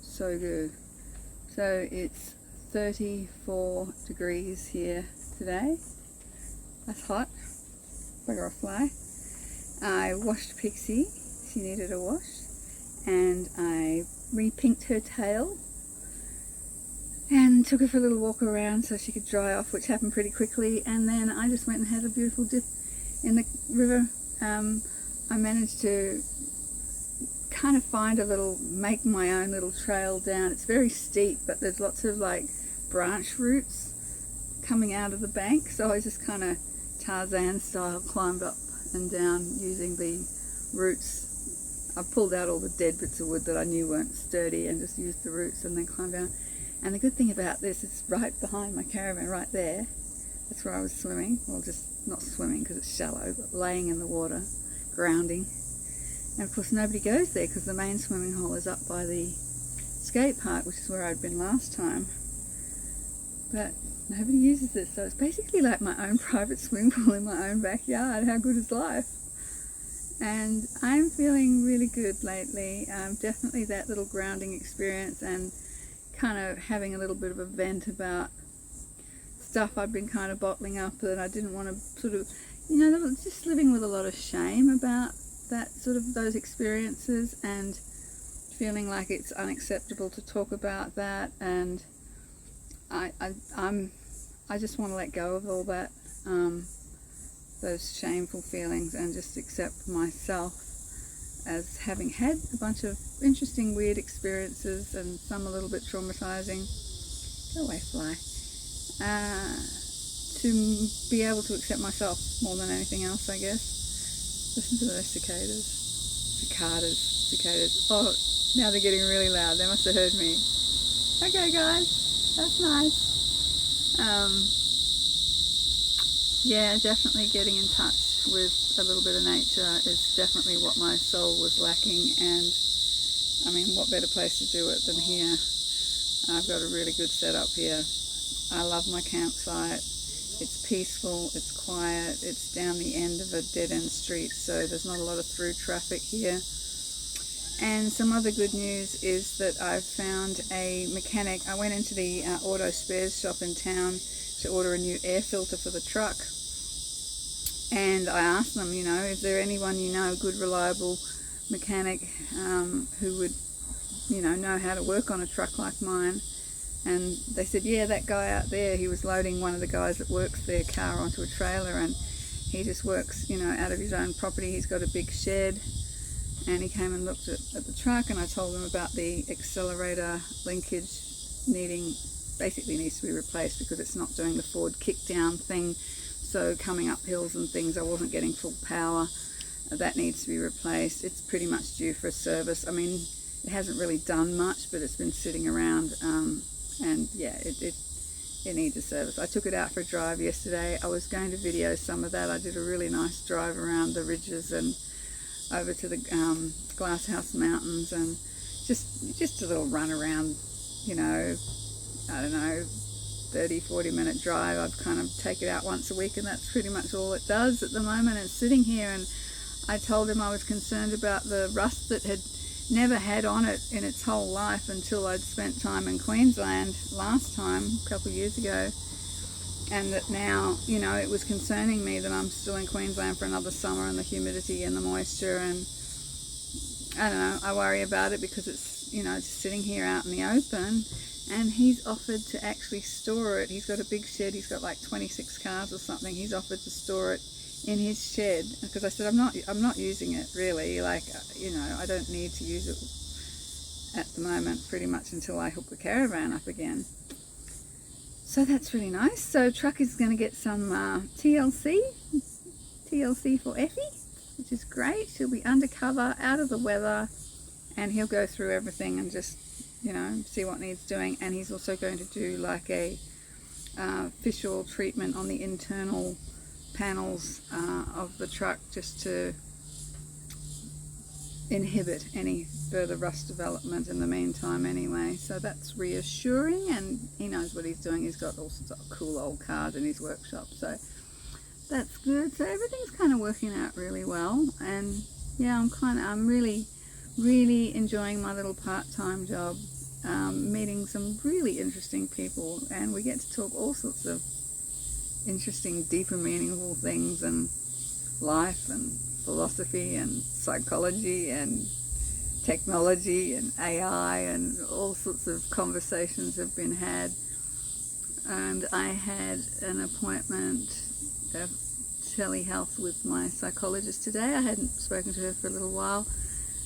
So good. So it's 34 degrees here today. That's hot. Bugger a fly. I washed Pixie. She needed a wash. And I re-pinked her tail and took her for a little walk around so she could dry off, which happened pretty quickly. And then I just went and had a beautiful dip in the river. I managed to kind of make my own little trail down. It's very steep, but there's lots of like branch roots coming out of the bank, so I just kind of Tarzan style climbed up and down using the roots. I pulled out all the dead bits of wood that I knew weren't sturdy and just used the roots and then climbed down. And the good thing about this is right behind my caravan, right there, that's where I was swimming. Well, just not swimming because it's shallow, but laying in the water, grounding. And of course nobody goes there because the main swimming hole is up by the skate park, which is where I'd been last time. But nobody uses this, so it's basically like my own private swimming pool in my own backyard. How good is life? And I'm feeling really good lately. Definitely that little grounding experience and kind of having a little bit of a vent about stuff I've been kind of bottling up that I didn't want to sort of, just living with a lot of shame about that sort of those experiences and feeling like it's unacceptable to talk about that, and I just want to let go of all that, those shameful feelings, and just accept myself as having had a bunch of interesting, weird experiences, and some a little bit traumatizing. Go away, fly. To be able to accept myself more than anything else, I guess. Listen to those cicadas. Oh, now they're getting really loud. They must have heard me. Okay, guys, that's nice. Yeah, definitely getting in touch with a little bit of nature is definitely what my soul was lacking, and I mean, what better place to do it than here? I've got a really good setup here. I love my campsite. It's peaceful, it's quiet, it's down the end of a dead-end street, so there's not a lot of through traffic here. And some other good news is that I've found a mechanic. I went into the auto spares shop in town to order a new air filter for the truck, and I asked them, is there anyone a good reliable mechanic who would know how to work on a truck like mine. And they said, yeah, that guy out there, he was loading one of the guys that works their car onto a trailer, and he just works, out of his own property. He's got a big shed, and he came and looked at the truck, and I told him about the accelerator linkage basically needs to be replaced because it's not doing the forward kick down thing. So coming up hills and things, I wasn't getting full power. That needs to be replaced. It's pretty much due for a service. I mean, it hasn't really done much, but it's been sitting around. And yeah, it needs a service. I took it out for a drive yesterday. I was going to video some of that. I did a really nice drive around the ridges and over to the Glasshouse Mountains, and just a little run around, I don't know, 30-40 minute drive. I'd kind of take it out once a week, and that's pretty much all it does at the moment. And sitting here, and I told him I was concerned about the rust that had never had on it in its whole life until I'd spent time in Queensland last time, a couple of years ago, and that now, it was concerning me that I'm still in Queensland for another summer, and the humidity and the moisture, and I don't know, I worry about it because it's, just sitting here out in the open, and he's offered to actually store it. He's got a big shed, he's got like 26 cars or something. He's offered to store it in his shed, because I said I'm not using it really, like, I don't need to use it at the moment, pretty much until I hook the caravan up again. So that's really nice. So truck is going to get some TLC for Effie, which is great. She'll be undercover, out of the weather, and he'll go through everything and just see what needs doing. And he's also going to do like a fish oil treatment on the internal panels of the truck, just to inhibit any further rust development in the meantime anyway. So that's reassuring, and he knows what he's doing. He's got all sorts of cool old cars in his workshop, so that's good. So everything's kind of working out really well, and yeah, I'm really really enjoying my little part-time job, meeting some really interesting people, and we get to talk all sorts of interesting, deeper, meaningful things, and life and philosophy and psychology and technology and AI, and all sorts of conversations have been had. And I had an appointment of telehealth with my psychologist today. I hadn't spoken to her for a little while,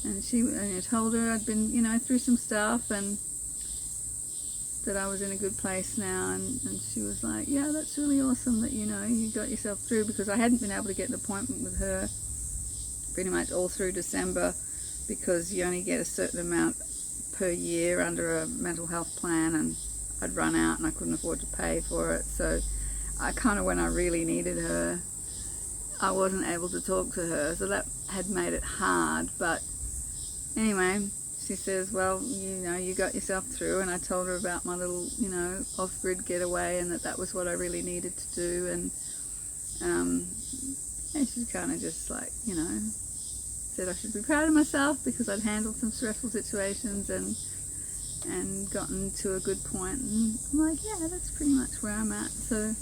and I told her I'd been, through some stuff, and that I was in a good place now, and she was like, yeah, that's really awesome that you got yourself through, because I hadn't been able to get an appointment with her pretty much all through December, because you only get a certain amount per year under a mental health plan, and I'd run out and I couldn't afford to pay for it. So I kind of, when I really needed her, I wasn't able to talk to her, so that had made it hard. But anyway, she says, well, you got yourself through, and I told her about my little, off-grid getaway, and that was what I really needed to do, and she kind of just like, said I should be proud of myself because I'd handled some stressful situations and gotten to a good point, and I'm like, yeah, that's pretty much where I'm at. So,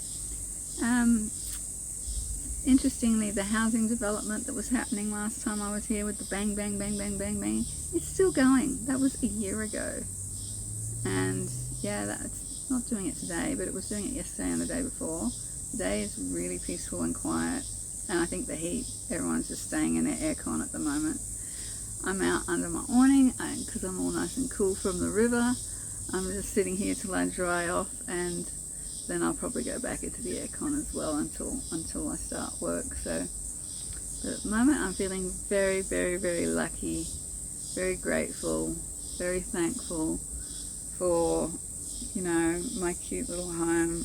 interestingly, the housing development that was happening last time I was here with the bang, bang, bang, bang, bang, bang, it's still going. That was a year ago. And yeah, that's not doing it today, but it was doing it yesterday and the day before. Today is really peaceful and quiet, and I think the heat, everyone's just staying in their aircon at the moment. I'm out under my awning because I'm all nice and cool from the river. I'm just sitting here till I dry off, and then I'll probably go back into the aircon as well until I start work. So, but at the moment I'm feeling very, very, very lucky, very grateful, very thankful for, my cute little home,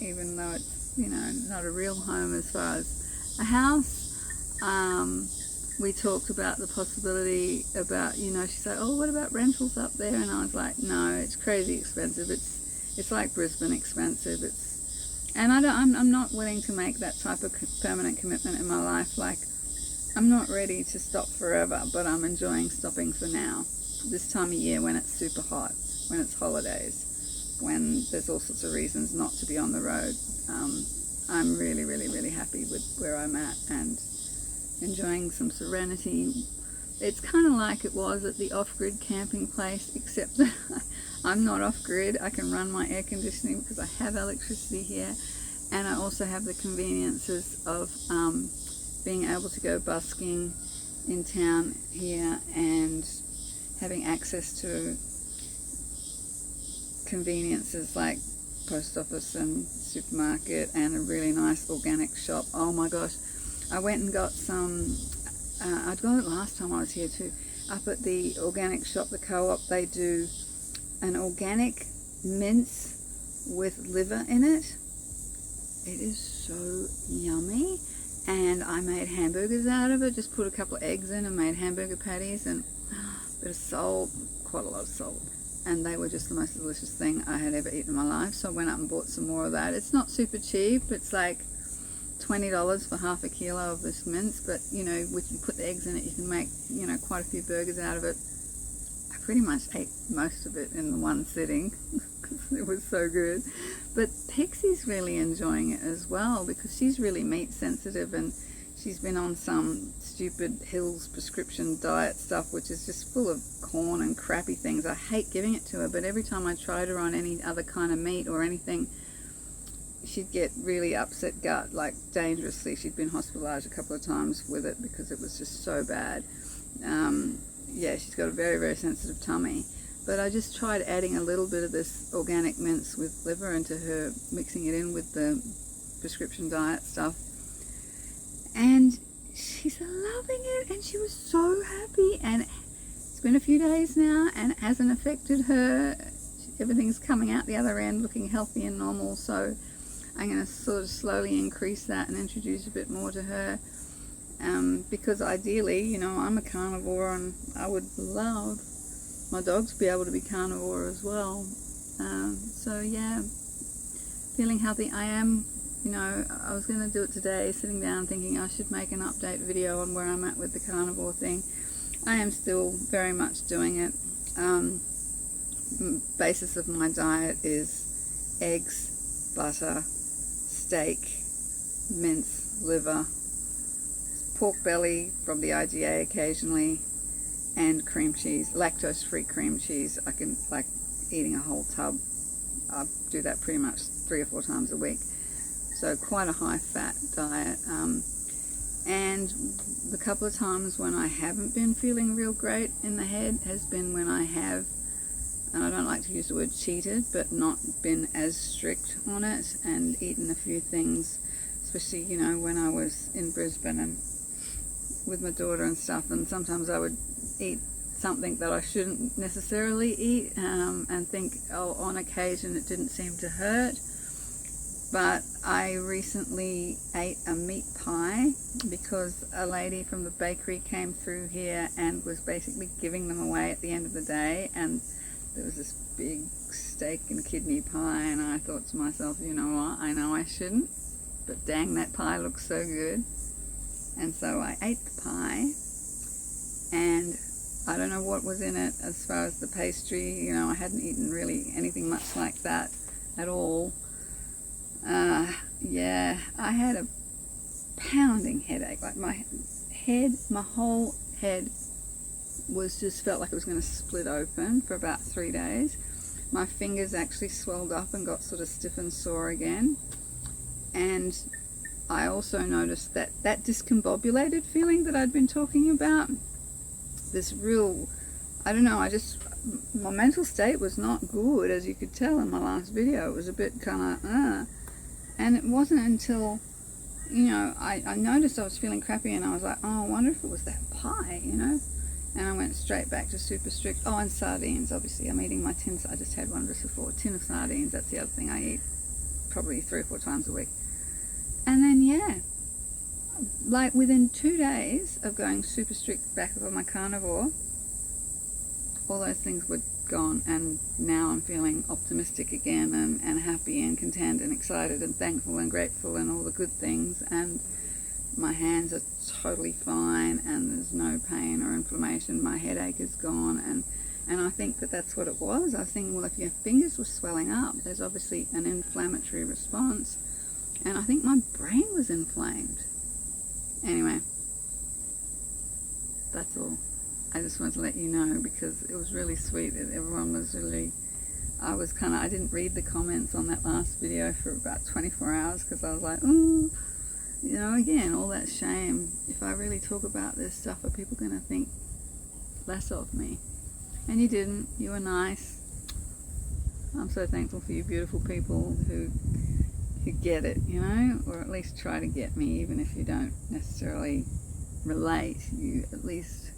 even though it's, not a real home as far as a house. We talked about the possibility about, she said, oh, what about rentals up there? And I was like, no, it's crazy expensive. It's like Brisbane expensive. And I'm not willing to make that type of permanent commitment in my life. Like, I'm not ready to stop forever, but I'm enjoying stopping for now. This time of year when it's super hot, when it's holidays, when there's all sorts of reasons not to be on the road. I'm really, really, really happy with where I'm at and enjoying some serenity. It's kind of like it was at the off-grid camping place, except that I'm not off-grid. I can run my air conditioning because I have electricity here, and I also have the conveniences of being able to go busking in town here and having access to conveniences like post office and supermarket and a really nice organic shop. Oh my gosh, I went and got some, I'd got it last time I was here too, up at the organic shop, the Co-op. They do an organic mince with liver in it. It is so yummy, and I made hamburgers out of it. Just put a couple of eggs in and made hamburger patties, and a bit of salt, quite a lot of salt, and they were just the most delicious thing I had ever eaten in my life. So I went up and bought some more of that. It's not super cheap. It's like $20 for half a kilo of this mince, but you put the eggs in it, you can make quite a few burgers out of it. I pretty much ate most of it in the one sitting because it was so good. But Pixie's really enjoying it as well because she's really meat sensitive, and she's been on some stupid Hills prescription diet stuff, which is just full of corn and crappy things. I hate giving it to her, but every time I tried her on any other kind of meat or anything, she'd get really upset gut, like dangerously. She'd been hospitalized a couple of times with it because it was just so bad. Yeah, she's got a very, very sensitive tummy. But I just tried adding a little bit of this organic mince with liver into her, mixing it in with the prescription diet stuff. And she's loving it, and she was so happy. And it's been a few days now, and it hasn't affected her. Everything's coming out the other end looking healthy and normal. So I'm going to sort of slowly increase that and introduce a bit more to her. Because ideally, I'm a carnivore, and I would love my dogs to be able to be carnivore as well. So yeah, feeling healthy. I am, I was going to do it today, sitting down thinking I should make an update video on where I'm at with the carnivore thing. I am still very much doing it. Basis of my diet is eggs, butter, steak, mince, liver, pork belly from the IGA occasionally, and cream cheese, lactose-free cream cheese. I can, like, eating a whole tub. I do that pretty much 3 or 4 times a week. So quite a high-fat diet. And the couple of times when I haven't been feeling real great in the head has been when I have, and I don't like to use the word cheated, but not been as strict on it and eaten a few things, especially, you know, when I was in Brisbane and with my daughter and stuff, and sometimes I would eat something that I shouldn't necessarily eat, and think, oh, on occasion it didn't seem to hurt. But I recently ate a meat pie because a lady from the bakery came through here and was basically giving them away at the end of the day, and there was this big steak and kidney pie, and I thought to myself, you know what, I know I shouldn't, but dang, that pie looks so good. And so I ate the pie, and I don't know what was in it as far as the pastry. You know, I hadn't eaten really anything much like that at all. Yeah, I had a pounding headache. Like my whole head was just felt like it was going to split open for about 3 days. My fingers actually swelled up and got sort of stiff and sore again. And I also noticed that discombobulated feeling that I'd been talking about, this real, I don't know, my mental state was not good, as you could tell in my last video. It was a bit kind of, and it wasn't until, you know, I noticed I was feeling crappy, and I was like, oh, I wonder if it was that pie, you know. And I went straight back to super strict. Oh, and sardines, obviously. I'm eating my tins. I just had one just before. Tin of sardines, that's the other thing I eat probably 3 or 4 times a week. And then, yeah, like within 2 days of going super strict back on my carnivore, all those things were gone, and now I'm feeling optimistic again, and happy and content and excited and thankful and grateful and all the good things, and my hands are totally fine, and there's no pain or inflammation. My headache is gone, and I think that's what it was. I was thinking, well, if your fingers were swelling up, there's obviously an inflammatory response, and I think my brain was inflamed. Anyway, that's all. I just wanted to let you know, because it was really sweet. Everyone was really, I didn't read the comments on that last video for about 24 hours because I was like, ooh, you know, again, all that shame. If I really talk about this stuff, are people going to think less of me? And you didn't. You were nice. I'm so thankful for you beautiful people who get it, you know, or at least try to get me, even if you don't necessarily relate. You at least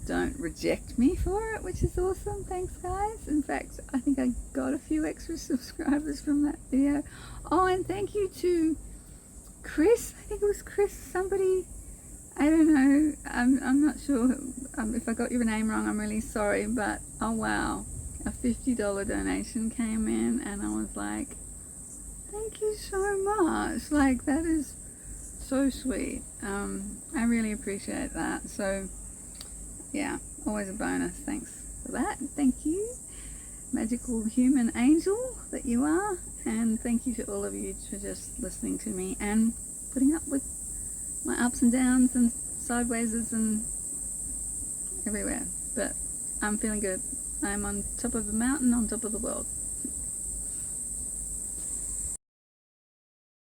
don't reject me for it, which is awesome. Thanks, guys. In fact, I think I got a few extra subscribers from that video. Oh, and thank you to Chris. I think it was Chris, somebody, I don't know, I'm not sure if I got your name wrong. I'm really sorry, but oh wow, a $50 donation came in, and I was like, thank you so much. Like, that is so sweet. I really appreciate that. So yeah, always a bonus. Thanks for that. Thank you, magical human angel that you are, and thank you to all of you for just listening to me and putting up with my ups and downs and sidewayses and everywhere. But I'm feeling good. I'm on top of the mountain, on top of the world.